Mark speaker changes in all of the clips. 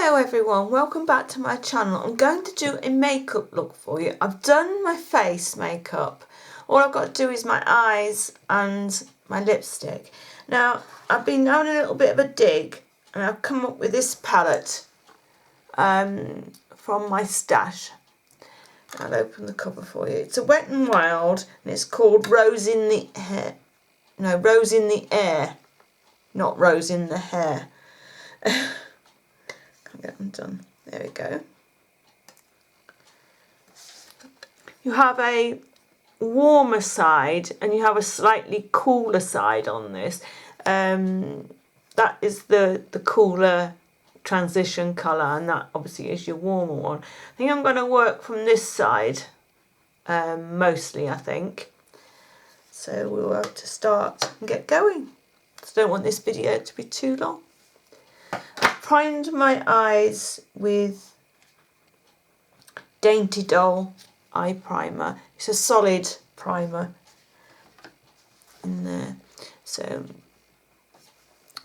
Speaker 1: Hello everyone, welcome back to my channel. I'm going to do a makeup look for you. I've done my face makeup. All I've got to do is my eyes and my lipstick. Now, I've been having a little bit of a dig and I've come up with this palette from my stash. I'll open the cover for you. It's a Wet n Wild and it's called Rose in the Hair. No, Rose in the Air, not Rose in the Hair. Get them done. There we go. You have a warmer side and you have a slightly cooler side on this. That is the cooler transition colour, and that obviously is your warmer one. I think I'm going to work from this side mostly, I think. So we'll have to start and get going. I don't want this video to be too long. Primed my eyes with Dainty Doll eye primer. It's a solid primer in there. So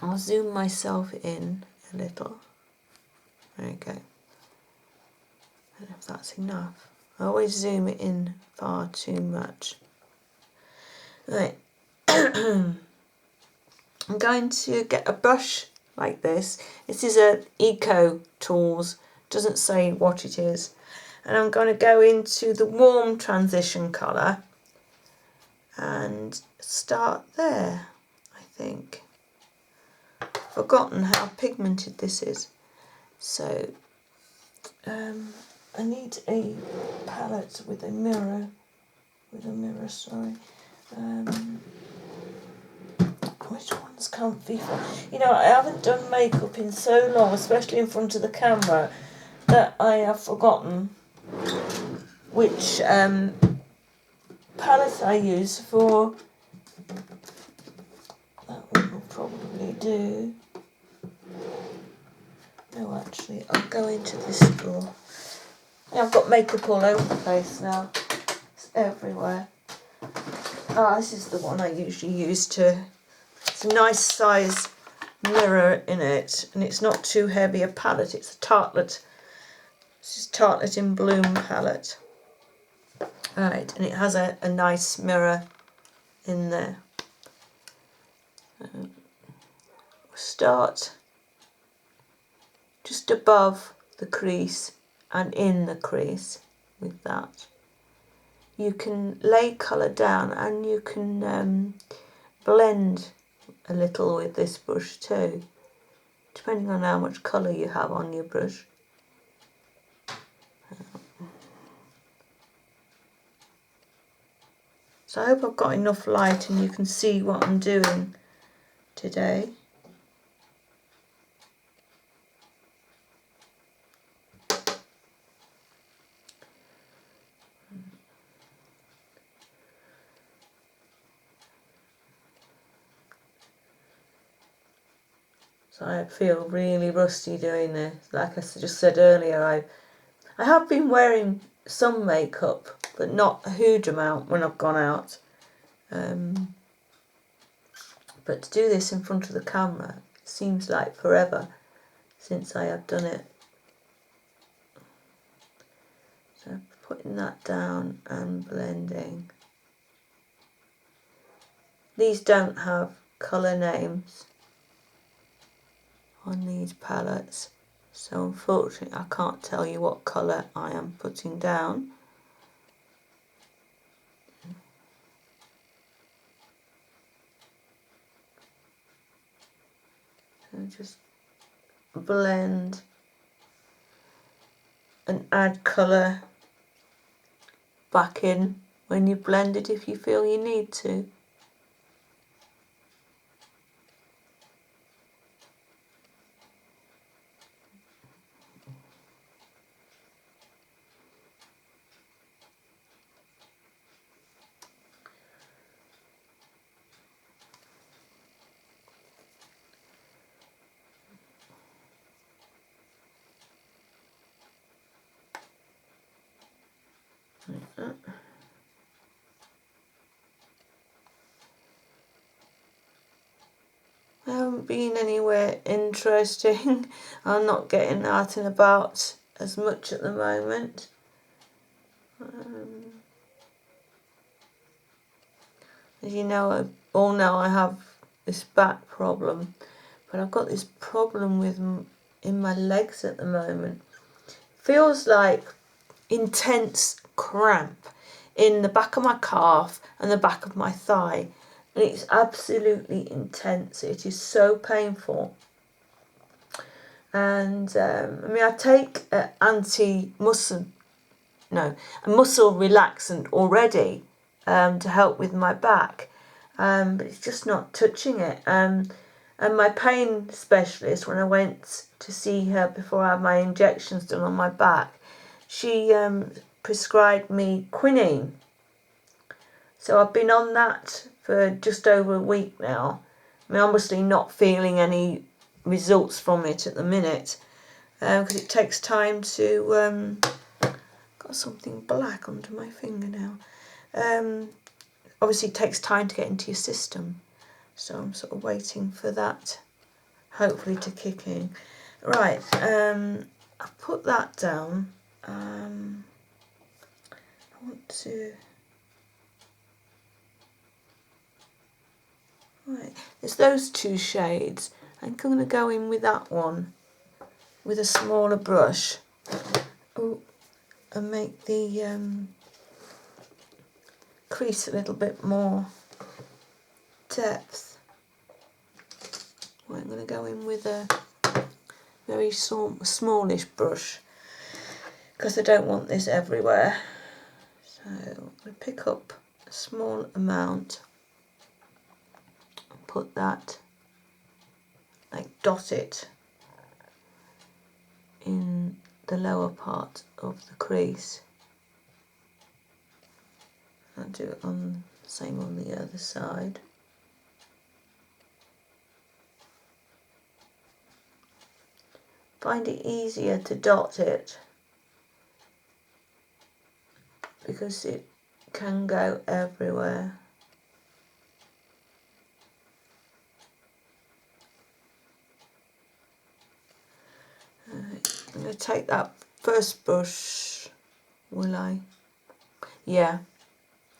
Speaker 1: I'll zoom myself in a little. There we go. I don't know if that's enough. I always zoom it in far too much. Right. I'm going to get a brush like this. This is a Eco Tools, doesn't say what it is. And I'm going to go into the warm transition colour and start there, I think. Forgotten how pigmented this is. So I need a palette with a mirror, sorry. Which one's comfy for? You know, I haven't done makeup in so long, especially in front of the camera, that I have forgotten which palette I use for. That one will probably do. No, actually, I'll go into this drawer. I've got makeup all over the place now. It's everywhere. Ah, this is the one I usually use to. It's a nice size mirror in it, and it's not too heavy a palette. It's a Tartelette. This is Tartelette in Bloom palette. Alright, and it has a nice mirror in there. Start just above the crease and in the crease with that. You can lay colour down and you can blend a little with this brush too, depending on how much colour you have on your brush. So I hope I've got enough light and you can see what I'm doing today. So I feel really rusty doing this. Like I just said earlier, I have been wearing some makeup, but not a huge amount when I've gone out. But to do this in front of the camera, it seems like forever since I have done it. So putting that down and blending. These don't have colour names on these palettes, so unfortunately I can't tell you what colour I am putting down. And just blend and add colour back in when you blend it if you feel you need to. Like that. haven't been anywhere interesting. I'm not getting out and about as much at the moment. As you know, all know I have this back problem, but I've got this problem with in my legs at the moment. Feels like intense cramp in the back of my calf and the back of my thigh, and it's absolutely intense. It is so painful. And I take a muscle relaxant already to help with my back, but it's just not touching it. And my pain specialist, when I went to see her before I had my injections done on my back, she prescribed me quinine. So I've been on that for just over a week now. Obviously not feeling any results from it at the minute, because it takes time to... got something black under my finger now. Obviously it takes time to get into your system, so I'm sort of waiting for that hopefully to kick in. Right, I've put that down. I want to... Right, there's those two shades. I'm going to go in with that one with a smaller brush. Oh, and make the crease a little bit more depth. Well, I'm going to go in with a very smallish brush because I don't want this everywhere. So I'm going to pick up a small amount and put that, like dot it in the lower part of the crease. I'll do it on the same on the other side. Find it easier to dot it because it can go everywhere. Right, I'm going to take that first brush, will I? Yeah,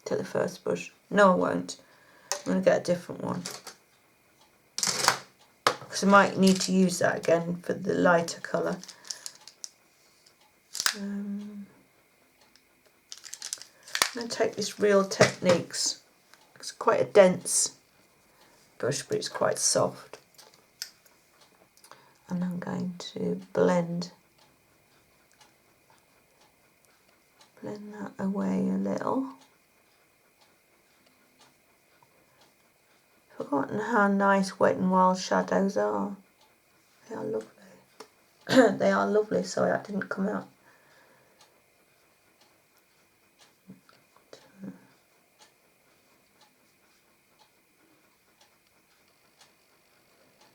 Speaker 1: take the first brush. No, I won't. I'm going to get a different one, because I might need to use that again for the lighter colour. I'm going to take this Real Techniques. It's quite a dense brush, but it's quite soft. And I'm going to blend that away a little. Forgotten how nice Wet n Wild shadows are. They are lovely. They are lovely. Sorry, that didn't come out.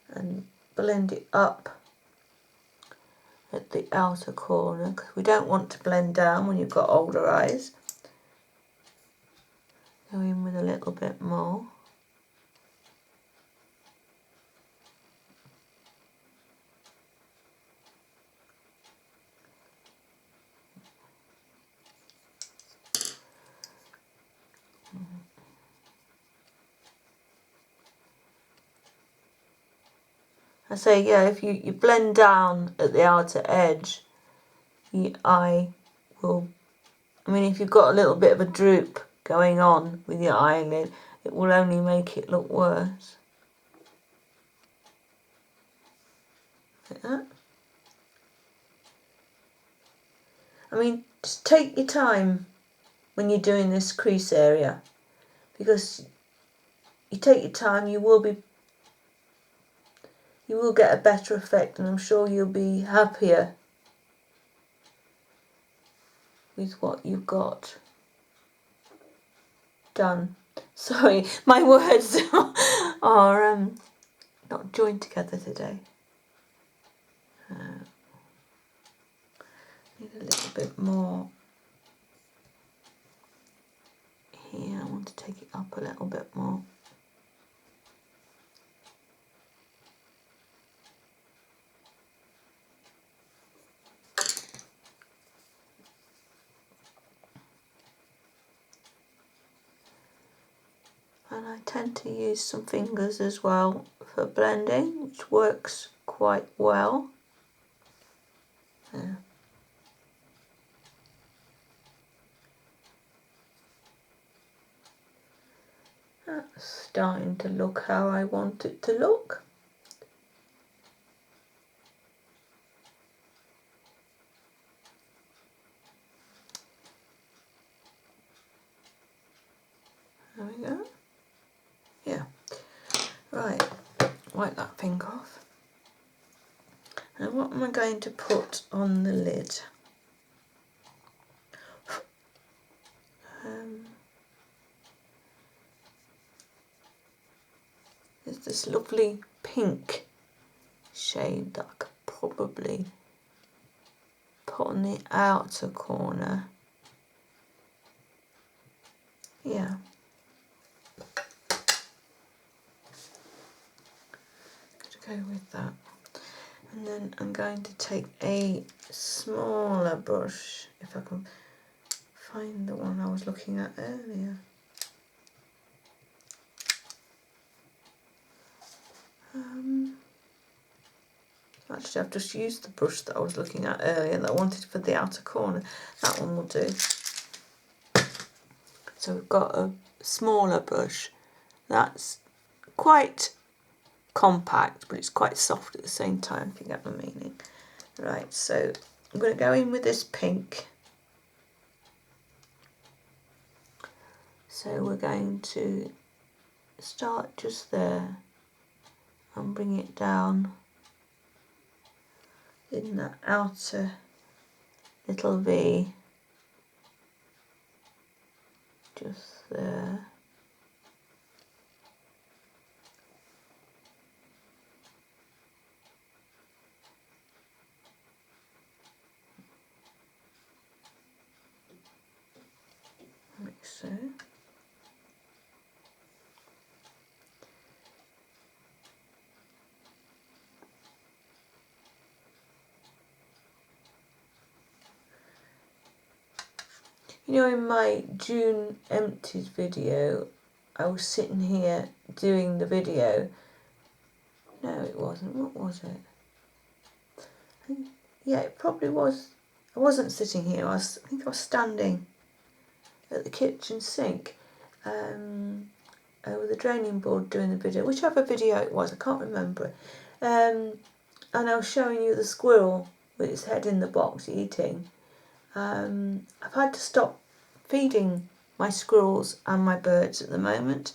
Speaker 1: And blend it up at the outer corner, because we don't want to blend down when you've got older eyes. Go in with a little bit more. I say, yeah, if you blend down at the outer edge, your eye will, if you've got a little bit of a droop going on with your eyelid, it will only make it look worse. Like that. Just take your time when you're doing this crease area, because you take your time, you will get a better effect, and I'm sure you'll be happier with what you've got done. Sorry, my words are not joined together today. Need a little bit more here. I want to take it up a little bit more. And I tend to use some fingers as well for blending, which works quite well. There. That's starting to look how I want it to look. There we go. Yeah. Right. Wipe that pink off. And what am I going to put on the lid? There's this lovely pink shade that I could probably put on the outer corner. Yeah. Go with that. And then I'm going to take a smaller brush, if I can find the one I was looking at earlier. Actually, I've just used the brush that I was looking at earlier that I wanted for the outer corner. That one will do. So we've got a smaller brush that's quite compact, but it's quite soft at the same time, if you get my meaning. Right, so I'm going to go in with this pink. So we're going to start just there and bring it down in that outer little V, just there. Like so. You know, in my June empties video, I was sitting here doing the video. No, it wasn't. What was it? Yeah, it probably was. I wasn't sitting here. I think I was standing at the kitchen sink with the draining board doing the video, whichever video it was. I can't remember. And I was showing you the squirrel with its head in the box eating. I've had to stop feeding my squirrels and my birds at the moment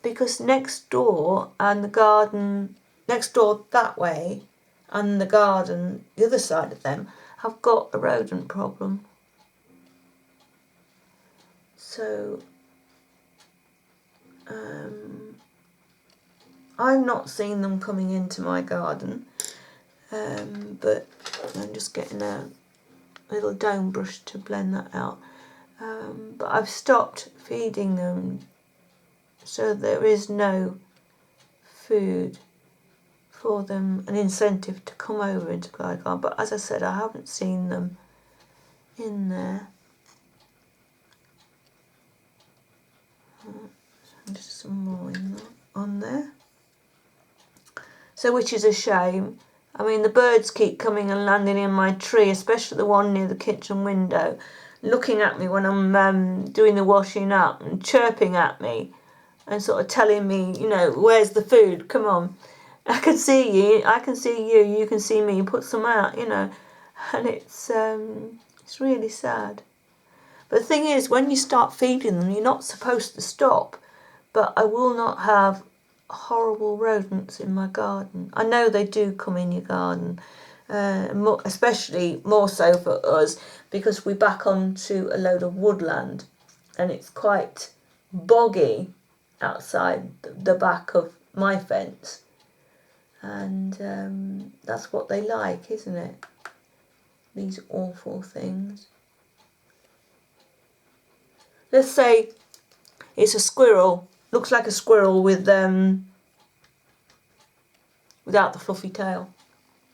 Speaker 1: because next door and the garden, next door that way and the garden, the other side of them, have got a rodent problem. So I've not seen them coming into my garden, but I'm just getting a little dome brush to blend that out. But I've stopped feeding them, so there is no food for them, an incentive to come over into my garden. But as I said, I haven't seen them in there. Just some more on there. So, which is a shame. I mean, the birds keep coming and landing in my tree, especially the one near the kitchen window, looking at me when I'm doing the washing up and chirping at me and sort of telling me, you know, where's the food? Come on. I can see you, you can see me, put some out, you know. And it's really sad. But the thing is, when you start feeding them, you're not supposed to stop. But I will not have horrible rodents in my garden. I know they do come in your garden, especially more so for us because we back onto a load of woodland and it's quite boggy outside the back of my fence, and that's what they like, isn't it? These awful things. Let's say it's a squirrel. Looks like a squirrel with without the fluffy tail.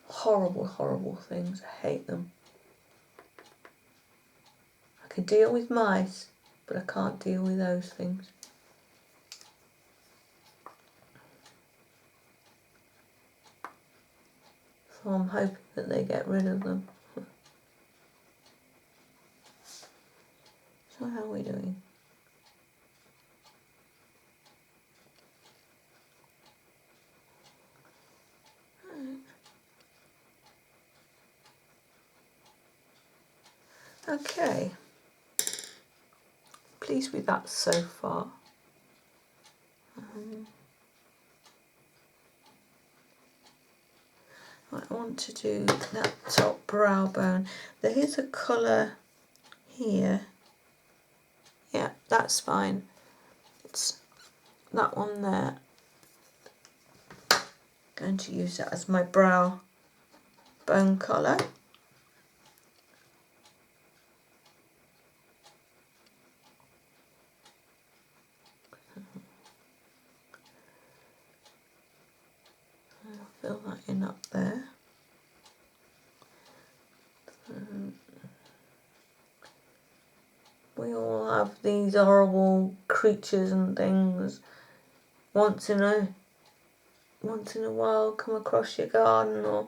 Speaker 1: Horrible, horrible things. I hate them. I can deal with mice, but I can't deal with those things. So I'm hoping that they get rid of them. So how are we doing? Okay. Pleased with that so far. I want to do that top brow bone. There is a colour here. Yeah, that's fine. It's that one there. Going to use that as my brow bone colour. I'll fill that in up there. We all have these horrible creatures and things once in a while come across your garden or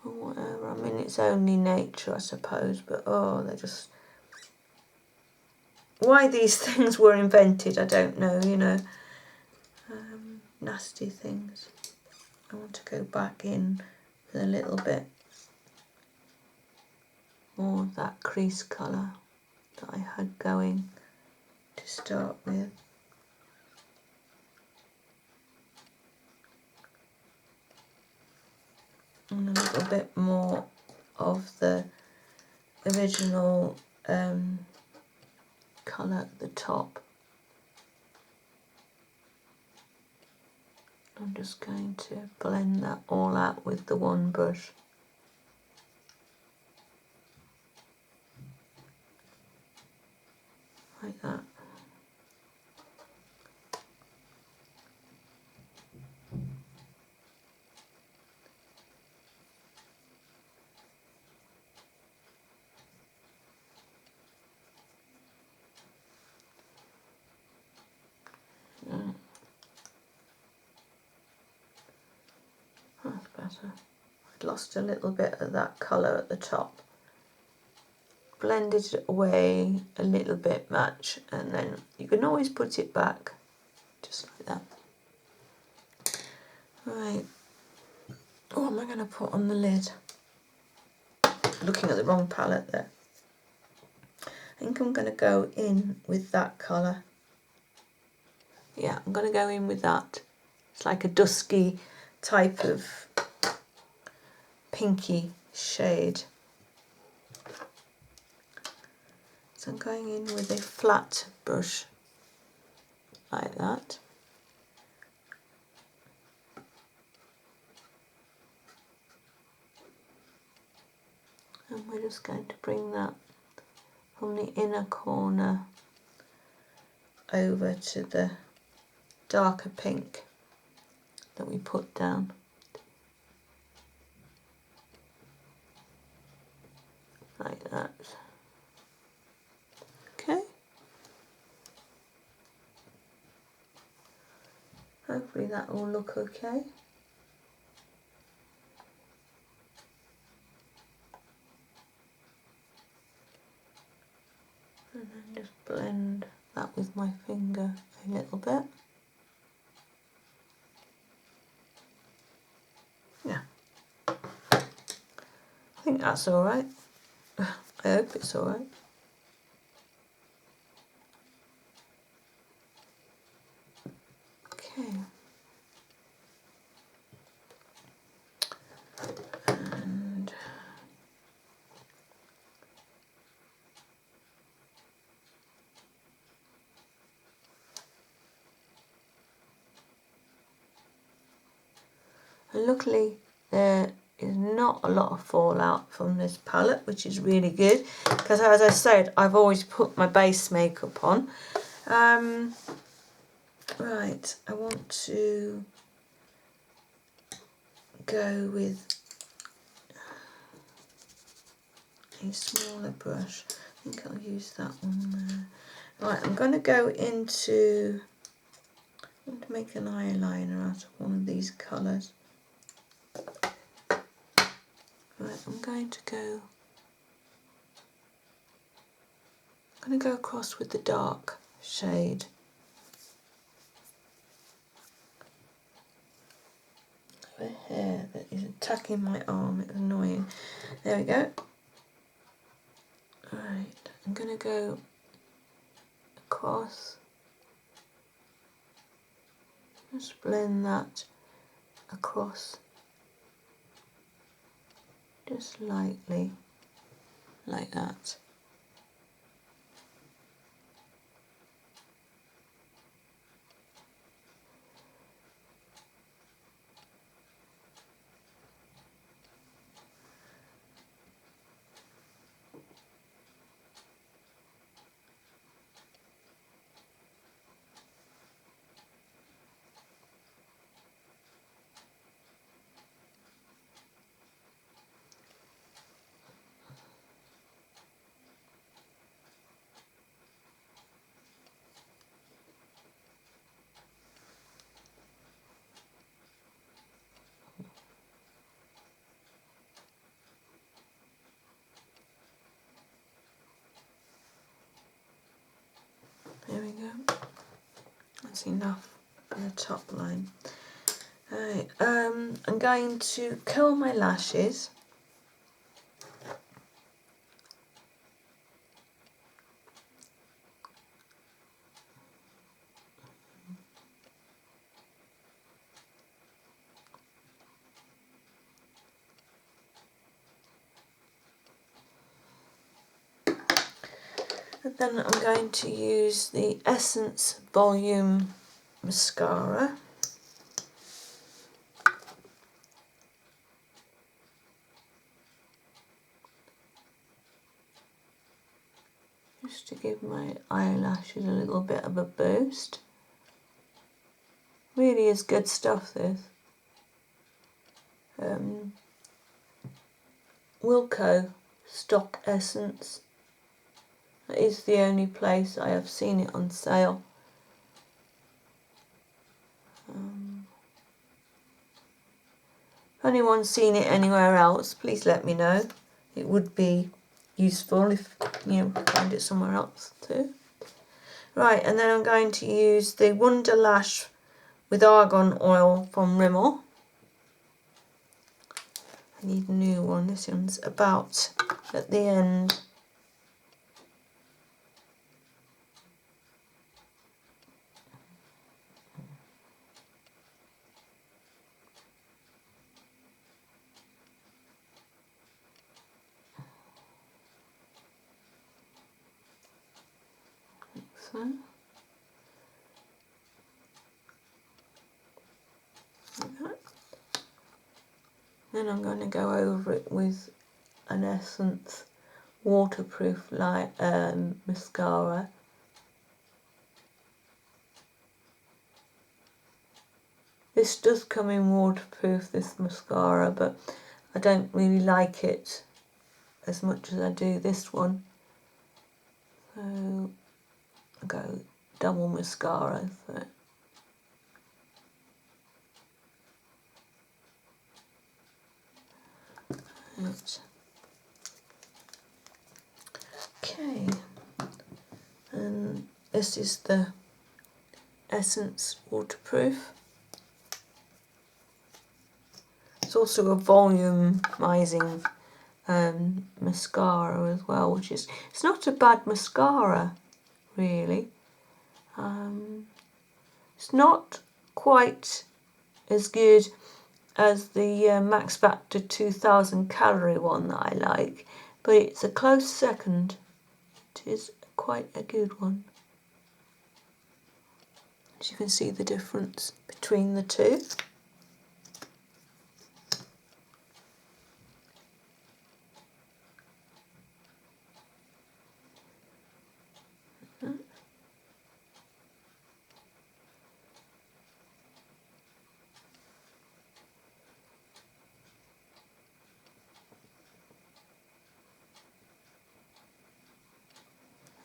Speaker 1: whatever. I mean, it's only nature, I suppose, but oh, they're just... Why these things were invented, I don't know, you know. Nasty things. I want to go back in with a little bit more of that crease colour that I had going to start with. And a little bit more of the original colour at the top. I'm just going to blend that all out with the one brush. Like that. That's better. I'd lost a little bit of that colour at the top. Blended it away a little bit much, and then you can always put it back just like that. Right, what am I going to put on the lid? Looking at the wrong palette there. I think I'm going to go in with that colour. Yeah, I'm going to go in with that. It's like a dusky type of pinky shade. So I'm going in with a flat brush like that. And we're just going to bring that from the inner corner over to the darker pink that we put down. Like that. Okay. Hopefully that will look okay. And then just blend that with my finger a little bit. Yeah. I think that's alright. I hope it's alright. Okay. And luckily there is not a lot of fallout from this palette, which is really good, because as I said, I've always put my base makeup on. Right, I want to go with a smaller brush. I think I'll use that one there. Right, I'm going to go into want to make an eyeliner out of one of these colours. Right, I'm going to go across with the dark shade. A hair that is attacking my arm, it's annoying. There we go. Right, I'm going to go across, just blend that across, just lightly, like that. There we go. That's enough for the top line. Right, I'm going to curl my lashes. And then I'm going to use the Essence Volume Mascara. Just to give my eyelashes a little bit of a boost. Really is good stuff, this. Wilko Stock Essence. That is the only place I have seen it on sale. If anyone's seen it anywhere else, please let me know. It would be useful if you find it somewhere else too. Right, and then I'm going to use the Wonder Lash with Argan Oil from Rimmel. I need a new one. This one's about at the end. So. Then I'm going to go over it with an Essence waterproof light mascara. This does come in waterproof, this mascara, but I don't really like it as much as I do this one. So I'll go double mascara. So. Right. Okay, and this is the Essence waterproof. It's also a volumizing mascara as well, which is, it's not a bad mascara really. It's not quite as good as the Max Factor 2000 calorie one that I like, but it's a close second. It is quite a good one. As you can see the difference between the two.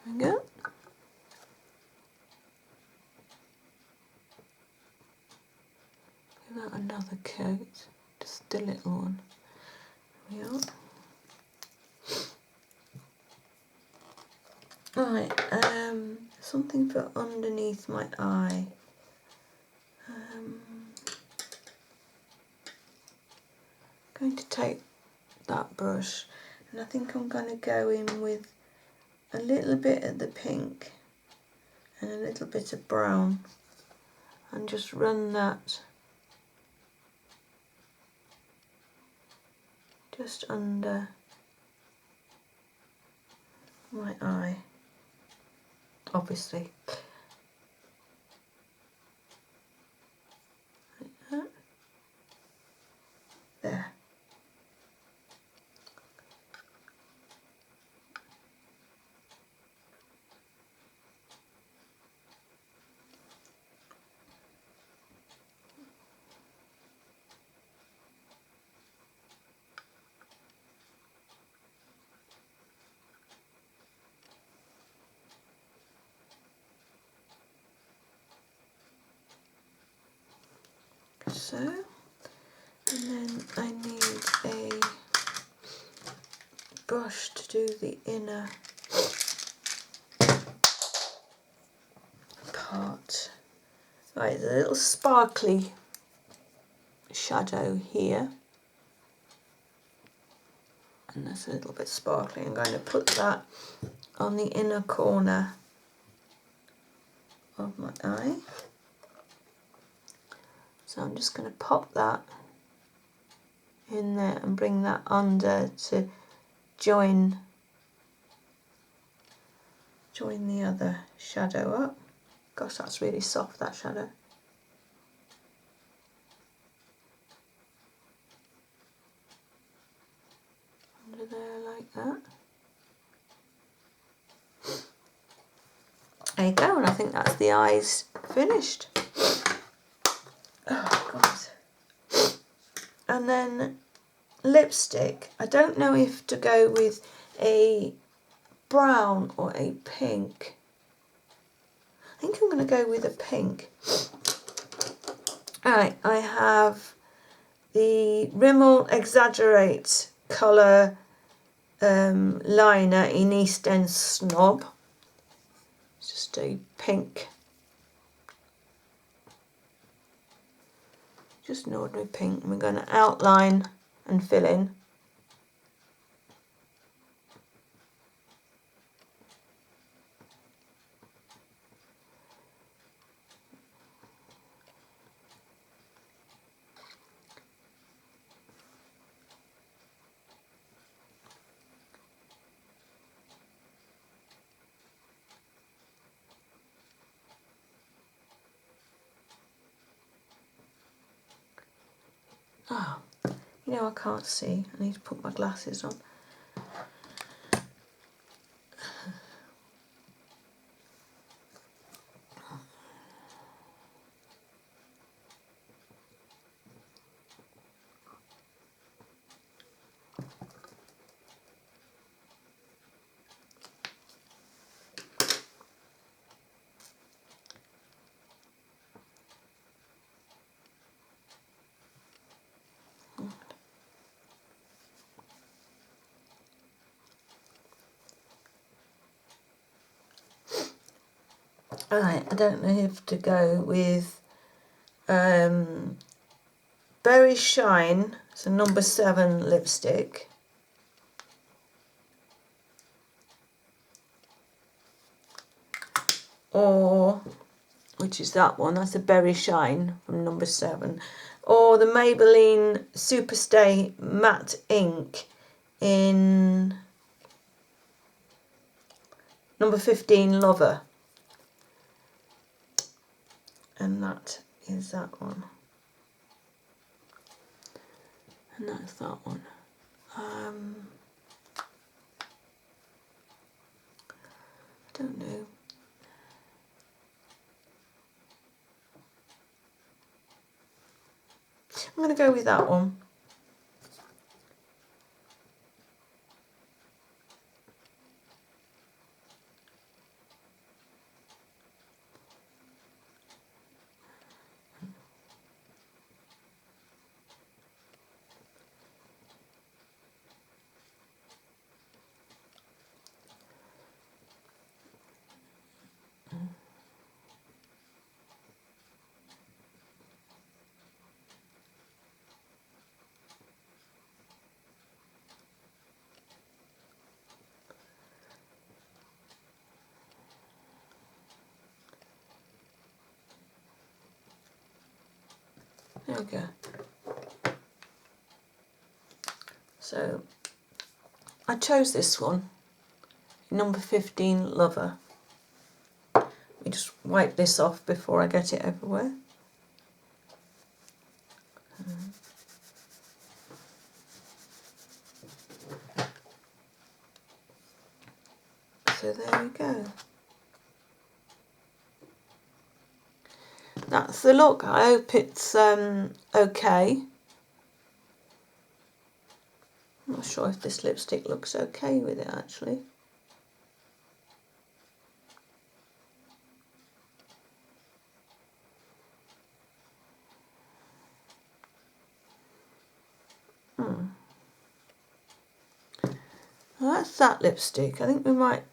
Speaker 1: There we go. that another coat, just a little one. There we are. Right, something for underneath my eye. Going to take that brush, and I think I'm going to go in with a little bit of the pink and a little bit of brown, and just run that just under my eye, obviously. Like that. There. So, and then I need a brush to do the inner part. Right, there's a little sparkly shadow here, and that's a little bit sparkly. I'm going to put that on the inner corner of my eye. So I'm just going to pop that in there and bring that under to join the other shadow up. Gosh, that's really soft, that shadow. Under there like that. There you go, and I think that's the eyes finished. Oh God. And then lipstick. I don't know if to go with a brown or a pink. I think I'm going to go with a pink. Alright, I have the Rimmel Exaggerate colour liner in East End Snob. It's just a pink. Just an ordinary pink. And we're going to outline and fill in. Oh, you know, I can't see. I need to put my glasses on. Alright, I don't know if to go with Berry Shine, it's a number 7 lipstick. Or, which is that one, that's a Berry Shine from number 7. Or the Maybelline Superstay Matte Ink in number 15 Lover. And that is that one. And that's that one. I don't know. I'm going to go with that one. There we go. So I chose this one, number 15, Lover. Let me just wipe this off before I get it everywhere. So there we go. That's the look. I hope it's okay. I'm not sure if this lipstick looks okay with it actually. Well, that's that lipstick. I think we might